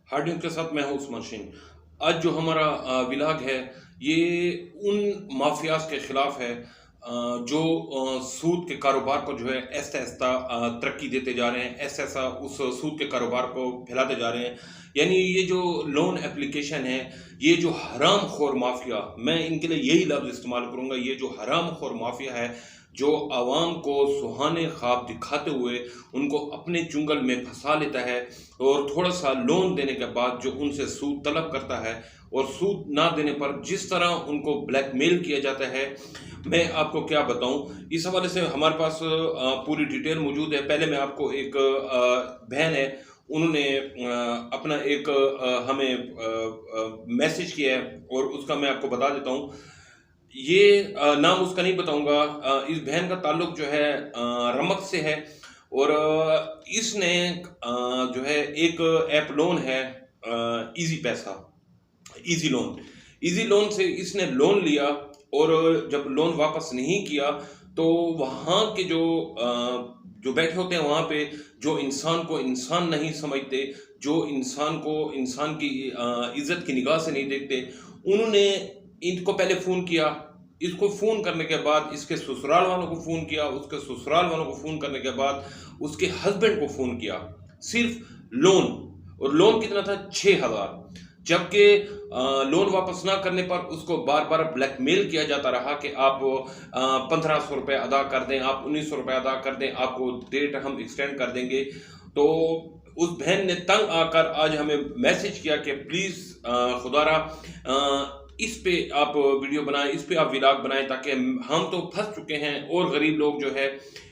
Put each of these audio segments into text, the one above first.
Hard news के साथ मैं हूँ उस्मान शीन। आज जो हमारा विलाग है, ये उन माफियाज़ के खिलाफ है जो सूद के कारोबार को जो है ऐसा-ऐसा तरक्की देते जा रहे हैं, ऐसा-ऐसा उस सूद के कारोबार को फैलाते जा रहे हैं। यानी ये जो लोन एप्लीकेशन है, ये जो हरामखोर माफिया, मैं इनके लिए यही लफ्ज़ इस्तेमाल करूँगा, ये जो हरामखोर माफिया है, जो आवाम को सुहाने ख्वाब दिखाते हुए उनको अपने चुंगल में फंसा लेता है और थोड़ा-सा लोन देने के बाद जो उनसे सूद तलब करता है और सूद ना देने पर जिस तरह उनको ब्लैकमेल किया जाता है, मैं आपको क्या बताऊँ। इस हवाले से हमारे पास पूरी डिटेल मौजूद है। पहले मैं आपको एक बहन है, उन्होंने अपना एक हमें मैसेज किया है और उसका मैं आपको बता देता हूँ। ये नाम उसका नहीं बताऊँगा। इस बहन का ताल्लुक जो है रमक से है और इसने जो है एक ऐप लोन है ईज़ी पैसा, ईज़ी लोन। ईज़ी लोन से इसने लोन लिया और जब लोन वापस नहीं किया तो वहाँ के जो बैठे होते हैं वहाँ पे, जो इंसान को इंसान नहीं समझते, जो इंसान को इंसान की इज़्ज़त की निगाह से नहीं देखते, उन्होंने इनको पहले फ़ोन किया। इसको फ़ोन करने के बाद इसके ससुराल वालों को फ़ोन किया, उसके ससुराल वालों को फ़ोन करने के बाद उसके हस्बैंड को फ़ोन किया। सिर्फ़ लोन, और लोन कितना था 6,000। जबकि लोन वापस ना करने पर उसको बार-बार ब्लैकमेल किया जाता रहा कि आप 1500 रुपए अदा कर दें, आप 1900 रुपए अदा कर दें, आपको डेट हम एक्सटेंड कर देंगे। तो उस बहन ने तंग आकर आज हमें मैसेज किया कि प्लीज़ खुदारा इस पे आप वीडियो बनाएँ, इस पे आप व्लॉग बनाएँ ताकि हम तो फँस चुके हैं और गरीब लोग जो है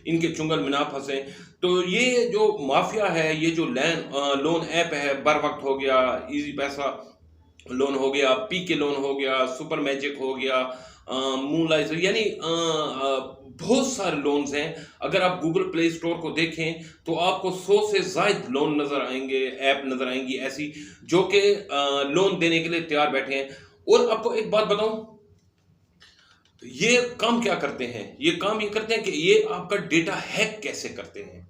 इनके चुंगल में ना फँसें। तो ये जो माफिया है, ये जो लोन ऐप है, बर वक़्त हो गया, ईज़ी पैसा लोन हो गया, पीके लोन हो गया, सुपर मैजिक हो गया, मूनलाइट, यानी बहुत सारे लोन्स हैं। अगर आप गूगल प्ले स्टोर को देखें तो आपको 100 से ज़ायद लोन नज़र आएँगे, ऐप नज़र आएँगी ऐसी जो कि लोन देने के लिए तैयार बैठे हैं। और आपको एक बात बताऊँ, ये काम क्या करते हैं? ये काम ये करते हैं कि ये आपका डेटा हैक कैसे करते हैं।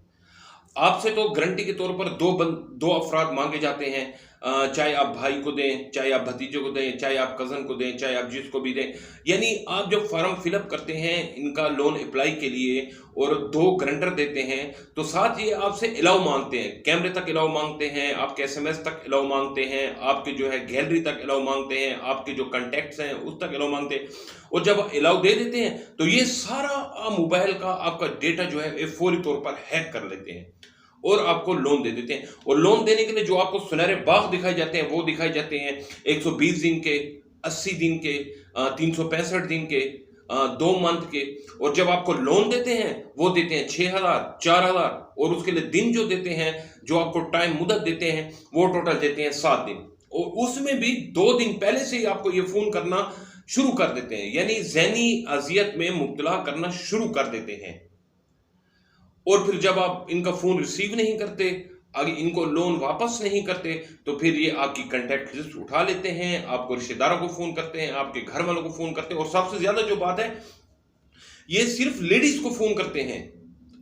आपसे तो गारंटी के तौर पर 2 अफ़राद माँगे जाते हैं, चाहे आप भाई को दें, चाहे आप भतीजे को दें, चाहे आप कज़न को दें, चाहे आप जिसको भी दें। यानी आप जब फ़ॉर्म फ़िल अप करते हैं इनका लोन अप्लाई के लिए और 2 गारंटर देते हैं, तो साथ ये आपसे अलाउ माँगते हैं, कैमरे तक अलाउ माँगते हैं, आपके एसएमएस तक अलाउ माँगते हैं, आपके जो है गैलरी तक अलाउ माँगते हैं, आपके जो कॉन्टैक्ट्स हैं उस तक अलाउ माँगते हैं। और जब अलाउ दे देते हैं तो ये सारा मोबाइल का आपका डेटा जो है ये फ़ौरी तौर पर हैक कर लेते हैं और आपको लोन दे देते हैं। और लोन देने के लिए जो आपको सुनहरे बाग दिखाए जाते हैं, वो दिखाए जाते हैं 120 दिन के, 80 दिन के, 365 दिन के, 2 मंथ के। और जब आपको लोन देते हैं, वो देते हैं 6,000, 4,000, और उसके लिए दिन जो देते हैं, जो आपको टाइम मुदत देते हैं, वो टोटल देते हैं 7 दिन। और उसमें भी 2 दिन पहले से ही आपको ये फ़ोन करना शुरू कर देते हैं, यानी ज़हनी अज़ियत में मुब्तला करना शुरू कर देते हैं। और फिर जब आप इनका फ़ोन रिसीव नहीं करते, आगे इनको लोन वापस नहीं करते, तो फिर ये आपकी कॉन्टैक्ट लिस्ट उठा लेते हैं, आपको रिश्तेदारों को फ़ोन करते हैं, आपके घर वालों को फ़ोन करते हैं। और सबसे ज़्यादा जो बात है, ये सिर्फ लेडीज़ को फ़ोन करते हैं।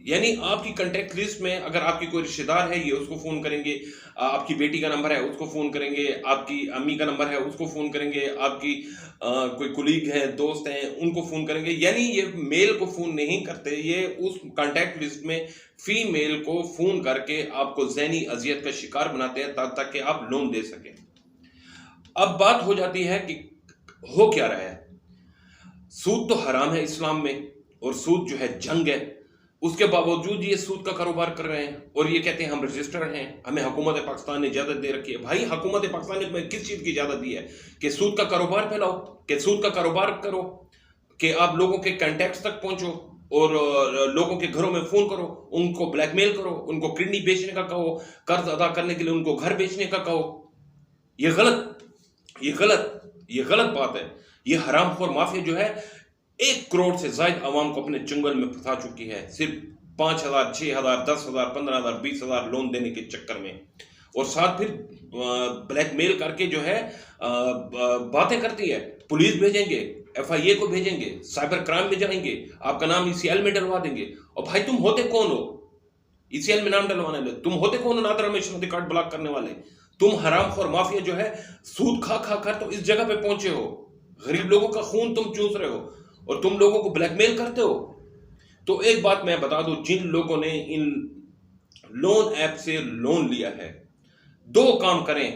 यानी आपकी कॉन्टैक्ट लिस्ट में अगर आपकी कोई रिश्तेदार है, ये उसको फ़ोन करेंगे, आपकी बेटी का नंबर है उसको फ़ोन करेंगे, आपकी अम्मी का नंबर है उसको फ़ोन करेंगे, आपकी कोई कुलीग है, दोस्त हैं, उनको फ़ोन करेंगे। यानी ये मेल को फ़ोन नहीं करते, ये उस कॉन्टैक्ट लिस्ट में फीमेल को फ़ोन करके आपको ज़हनी अज़ियत का शिकार बनाते हैं ताकि आप लोन दे सकें। अब बात हो जाती है कि हो क्या रहा है? सूद तो हराम है इस्लाम में और सूद जो है जंग है। उसके बावजूद ये सूद का कारोबार कर रहे हैं और ये कहते हैं हम रजिस्टर्ड हैं, हमें हुकूमत पाकिस्तान ने इजाज़त दे रखी है। भाई हुकूमत पाकिस्तान ने तुम्हें किस चीज़ की इजाज़त दी है कि सूद का कारोबार फैलाओ, कि सूद का कारोबार करो, कि आप लोगों के कॉन्टैक्ट्स तक पहुँचो और लोगों के घरों में फ़ोन करो, उनको ब्लैकमेल करो, उनको किडनी बेचने का कहो, कर्ज अदा करने के लिए उनको घर बेचने का कहो। ये गलत, ये गलत, ये गलत बात है। ये हरामखोर माफिया जो है 1 करोड़ से ज़ायद आवाम को अपने चुंगल में फंसा चुकी है, सिर्फ 5,000, 6,000, 10,000, 15,000, 20,000 लोन देने के चक्कर में। और साथ फिर ब्लैकमेल करके जो है बातें करती है, पुलिस भेजेंगे, एफआईए को भेजेंगे, साइबर क्राइम में जाएंगे, आपका नाम ईसीएल में डलवा देंगे। और भाई तुम होते कौन हो ईसीएल में नाम डलवाने वाले? तुम होते कौन हो नादर हमें शनाख्ती कार्ड ब्लॉक करने वाले? तुम हरामखोर माफिया जो है सूद खा खा कर तो इस जगह पे पहुंचे हो, गरीब लोगों का खून तुम चूस रहे हो और तुम लोगों को ब्लैकमेल करते हो। तो एक बात मैं बता दूं, जिन लोगों ने इन लोन ऐप से लोन लिया है, दो काम करें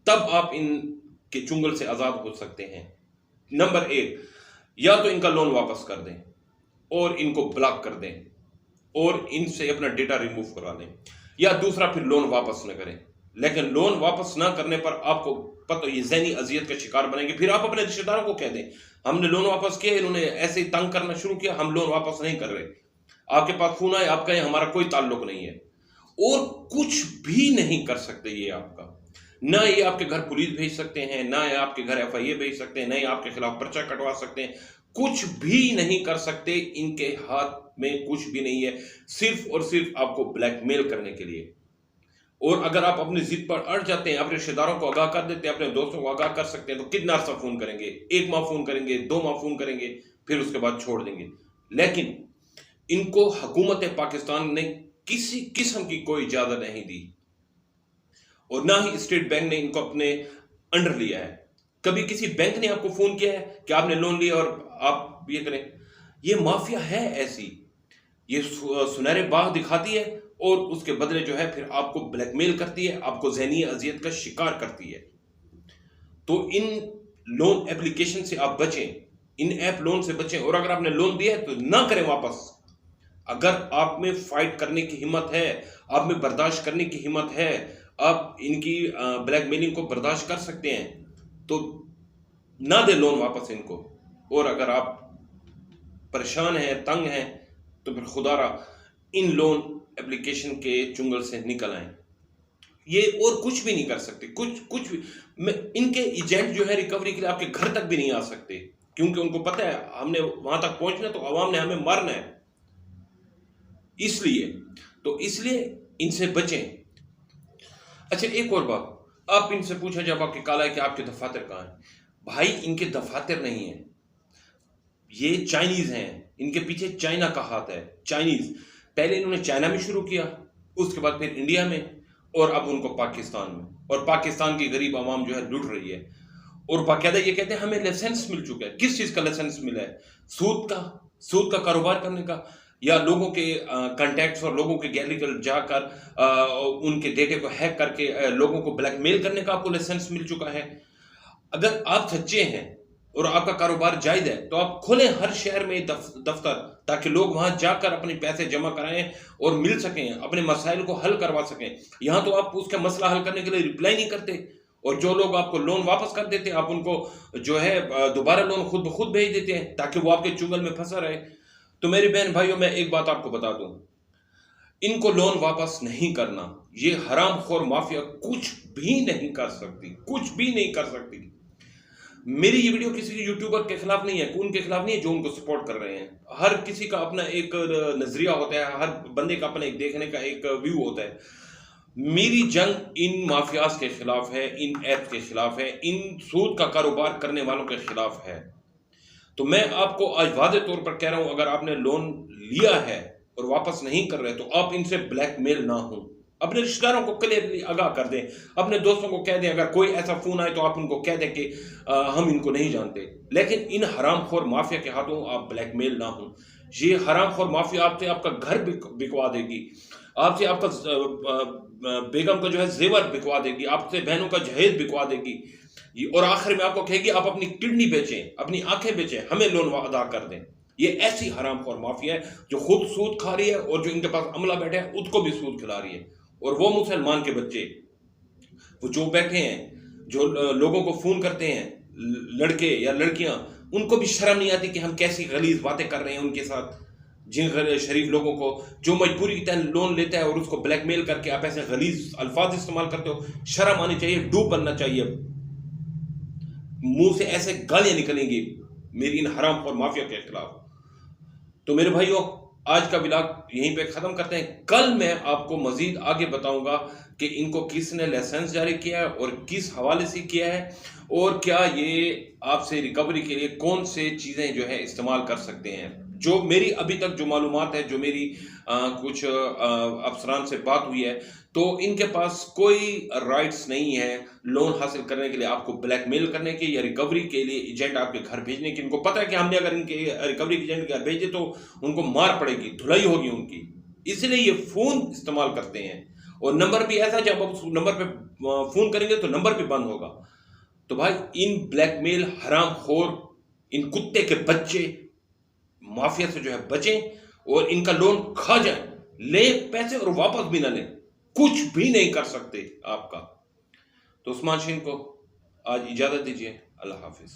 तब आप इनके चुंगल से आजाद हो सकते हैं। नंबर एक, या तो इनका लोन वापस कर दें और इनको ब्लॉक कर दें और इनसे अपना डेटा रिमूव करवा लें, या दूसरा फिर लोन वापस न करें। लेकिन लोन वापस ना करने पर आपको पता ये ज़हनी अजियत का शिकार बनेंगे। फिर आप अपने रिश्तेदारों को कह दें हमने लोन वापस किया, इन्होंने ऐसे ही तंग करना शुरू किया, हम लोन वापस नहीं कर रहे। आपके पास फोन आए, आप कहें हमारा कोई ताल्लुक नहीं है, और कुछ भी नहीं कर सकते ये आपका। ना ये आपके घर पुलिस भेज सकते हैं, ना ये आपके घर FIA भेज सकते हैं, ना ये आपके खिलाफ पर्चा कटवा सकते हैं, कुछ भी नहीं कर सकते। इनके हाथ में कुछ भी नहीं है, सिर्फ और सिर्फ आपको ब्लैकमेल करने के लिए। और अगर आप अपनी जिद पर अड़ जाते हैं, अपने रिश्तेदारों को आगाह कर देते हैं, अपने दोस्तों को आगाह कर सकते हैं, तो कितना अर्सा फोन करेंगे, 1 माह फोन करेंगे, 2 माह फोन करेंगे, फिर उसके बाद छोड़ देंगे। लेकिन इनको हुकूमत पाकिस्तान ने किसी किस्म की कोई इजाजत नहीं दी और ना ही स्टेट बैंक ने इनको अपने अंडर लिया है। कभी किसी बैंक ने आपको फोन किया है कि आपने लोन लिया और आप ये करें? ये माफिया है ऐसी, ये सुनहरे बाग दिखाती है और उसके बदले जो है फिर आपको ब्लैकमेल करती है, आपको ज़हनी अजियत का शिकार करती है। तो इन लोन एप्लीकेशन से आप बचें, इन ऐप लोन से बचें, और अगर आपने लोन दिया है तो ना करें वापस। अगर आप में फाइट करने की हिम्मत है, आप में बर्दाश्त करने की हिम्मत है, आप इनकी ब्लैकमेलिंग को बर्दाश्त कर सकते हैं, तो ना दे लोन वापस इनको। और अगर आप परेशान हैं, तंग हैं, तो फिर खुदारा इन लोन एप्लीकेशन के चुंगल से निकल आए। ये और कुछ भी नहीं कर सकते, कुछ भी। इनके एजेंट जो है रिकवरी के लिए आपके घर तक भी नहीं आ सकते, क्योंकि उनको पता है हमने वहां तक पहुंचना तो अवाम ने हमें मारना है। इसलिए इनसे बचें। अच्छा, एक और बात, आप इनसे पूछा जब आपके काला है कि आपके दफातर कहाँ हैं? भाई, इनके दफातर नहीं है, ये चाइनीज हैं, इनके पीछे चाइना का हाथ है। चाइनीज पहले इन्होंने चाइना में शुरू किया, उसके बाद फिर इंडिया में, और अब उनको पाकिस्तान में। और पाकिस्तान की गरीब आवाम जो है लुट रही है, और बाकायदा ये कहते हैं हमें लाइसेंस मिल चुका है। किस चीज का लाइसेंस मिला है? सूद का कारोबार करने का, या लोगों के कॉन्टैक्ट्स और लोगों के गैलरी पर जाकर उनके डेटे को हैक करके लोगों को ब्लैकमेल करने का आपको लाइसेंस मिल चुका है। अगर आप सच्चे हैं और आपका कारोबार जायज है तो आप खोलें हर शहर में दफ्तर, ताकि लोग वहां जाकर अपने पैसे जमा कराएं और मिल सकें, अपने मसाइल को हल करवा सकें। यहां तो आप उसका मसला हल करने के लिए रिप्लाई नहीं करते, और जो लोग आपको लोन वापस कर देते हैं आप उनको जो है दोबारा लोन खुद ब खुद भेज देते हैं ताकि वो आपके चुंगल में फंसा रहे। तो मेरी बहन भाइयों, मैं एक बात आपको बता दूं, इनको लोन वापस नहीं करना। ये हरामखोर माफिया कुछ भी नहीं कर सकती, कुछ भी नहीं कर सकती। मेरी ये वीडियो किसी यूट्यूबर के खिलाफ नहीं है, उनके खिलाफ नहीं है जो उनको सपोर्ट कर रहे हैं। हर किसी का अपना एक नजरिया होता है, हर बंदे का अपना एक देखने का एक व्यू होता है। मेरी जंग इन माफियाज के खिलाफ है, इन ऐप के खिलाफ है, इन सूद का कारोबार करने वालों के खिलाफ है। तो मैं आपको आज वादे तौर पर कह रहा हूं, अगर आपने लोन लिया है और वापस नहीं कर रहे तो आप इनसे ब्लैकमेल ना हो। अपने रिश्तेदारों को क्लियरली आगाह कर दें, अपने दोस्तों को कह दें, अगर कोई ऐसा फोन आए तो आप उनको कह दें कि हम इनको नहीं जानते। लेकिन इन हरामखोर माफिया के हाथों आप ब्लैकमेल ना हो। ये हरामखोर माफिया आपसे आपका घर बिकवा देगी, आपसे आपका बेगम का जो है जेवर बिकवा देगी, आपसे बहनों का जहेज बिकवा देगी, और आखिर में आपको कहेगी आप अपनी किडनी बेचें, अपनी आंखें बेचें, हमें लोन अदा कर दें। ये ऐसी हरामखोर माफिया है जो खुद सूद खा रही है और जो इनके पास अमला बैठा है उसको भी सूद खिला रही है। और वो मुसलमान के बच्चे वो जो बैठे हैं, जो लोगों को फोन करते हैं, लड़के या लड़कियां, उनको भी शर्म नहीं आती कि हम कैसी गलीज बातें कर रहे हैं उनके साथ। जिन शरीफ लोगों को जो मजबूरी की तरह लोन लेता है और उसको ब्लैकमेल करके आप ऐसे गलीज अल्फाज इस्तेमाल करते हो, शर्म आनी चाहिए, डूब बनना चाहिए। मुंह से ऐसे गालियां निकलेंगी मेरी इन हराम और माफिया के खिलाफ। तो मेरे भाइयों, आज का व्लॉग यहीं पे खत्म करते हैं। कल मैं आपको मजीद आगे बताऊंगा कि इनको किसने लाइसेंस जारी किया है और किस हवाले से किया है, और क्या ये आपसे रिकवरी के लिए कौन से चीजें जो है इस्तेमाल कर सकते हैं। जो मेरी अभी तक जो मालूमात है, जो मेरी कुछ अफसरान से बात हुई है, तो इनके पास कोई राइट्स नहीं है लोन हासिल करने के लिए, आपको ब्लैकमेल करने के या रिकवरी के लिए एजेंट आपके घर भेजने की। इनको पता है कि हमने अगर इनके रिकवरी एजेंट के घर भेजे तो उनको मार पड़ेगी, धुलाई होगी उनकी, इसलिए ये फोन इस्तेमाल करते हैं। और नंबर भी ऐसा, जब आप उस नंबर पे फोन करेंगे तो नंबर भी बंद होगा। तो भाई इन ब्लैकमेल हरामखोर, इन कुत्ते के बच्चे माफिया से जो है बचें और इनका लोन खा जाए, ले पैसे और वापस भी ना लें, कुछ भी नहीं कर सकते आपका। तो उस्मान शीन को आज इजाजत दीजिए। अल्लाह हाफिज।